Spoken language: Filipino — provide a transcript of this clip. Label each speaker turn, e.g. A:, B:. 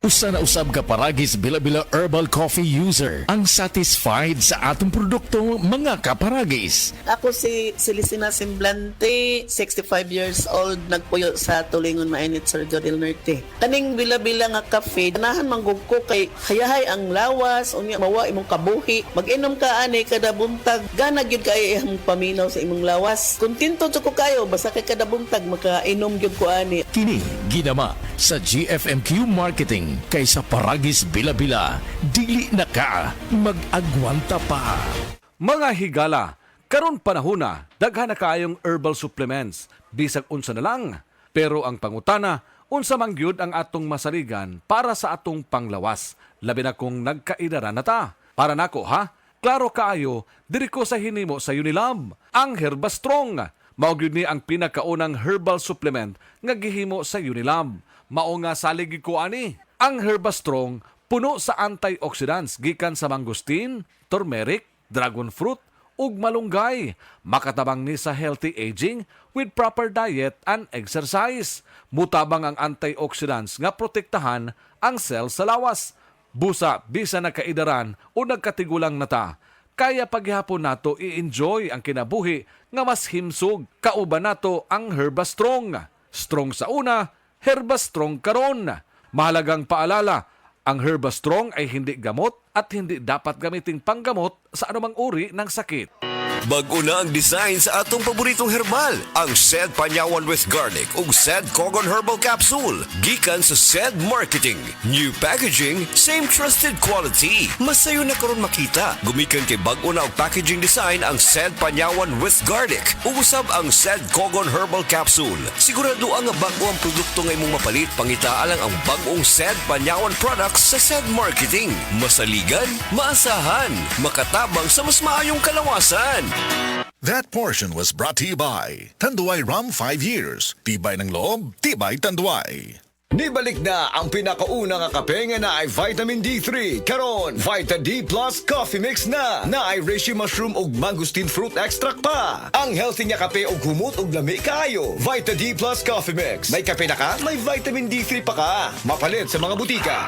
A: Usa na usab ka paragis bila-bila herbal coffee user ang satisfied sa atong produkto mga kaparagis.
B: Ako si Celisina Semblante, 65 years old, nagpuyo sa Tulingon Mainit, Surigao del Norte. Kaning bila-bila nga kafe, ganahan manggug ko kay hayahay ang lawas, unya mawa imong kabuhi. Mag-inom ka ani kada buntag, gana gyud kay imong paminaw sa imong lawas. Kontento jud ko kayo basta kay kada buntag makainom gyud ko ani.
A: Kini ginama sa GFMQ Marketing kaysa paragis bila-bila, dili na ka mag-agwanta pa.
C: Mga higala, karon panahon na, daghan na kaayong herbal supplements, bisag unsa na lang. Pero ang pangutana, unsa man gyud ang atong masarigan para sa atong panglawas, labi na kung nagkaidara na ta. Para nako ha, klaro kaayo, diri ko sa hinimo sa Unilab, ang Herbastrong. Mao gyud ni ang pinakaunang herbal supplement nga gihimo sa Unilab. Mao nga salig ko ani. Ang Herbastrong puno sa antioxidants gikan sa mangustin, turmeric, dragon fruit ug malunggay. Makatabang ni sa healthy aging with proper diet and exercise. Mutabang ang antioxidants nga protektahan ang cell sa lawas. Busa bisa nakaidaran o nagkatigulang nata. Kaya paghihapon nato i-enjoy ang kinabuhi nga mas himsog. Kauban nato ang Herbastrong. Strong sa una, Herbastrong karon. Mahalagang paalala, ang Herbastrong ay hindi gamot at hindi dapat gamiting panggamot sa anumang uri ng sakit.
D: Bago na ang design sa atong paboritong herbal, ang Sed Panyawan with Garlic ug Sed Cogon Herbal Capsule. Gikan sa Sed Marketing. New packaging, same trusted quality. Masayo na karon makita. Gumikan kay bag-o na og packaging design ang Sed Panyawan with Garlic ug usab ang Sed Cogon Herbal Capsule. Sigurado ang bag-o ang produkto nga imong mapalit, pangitaa lang ang bag-ong Sed Panyawan products sa Sed Marketing. Masaligan, maasahan, makatabang sa mas maayong kalawasan.
E: That portion was brought to you by Tanduay Rum 5 Years. Tibay ng loob, tibay Tanduay.
F: Nibalik na ang pinakauna nga kape nga na ay vitamin D3. Karon, Vita D Plus Coffee Mix na ay reishi mushroom ug mangosteen fruit extract pa. Ang healthy nga kape ug humot ug lami kaayo. Vita D Plus Coffee Mix. May kape na ka, may vitamin D3 pa ka. Mapalit sa mga butika.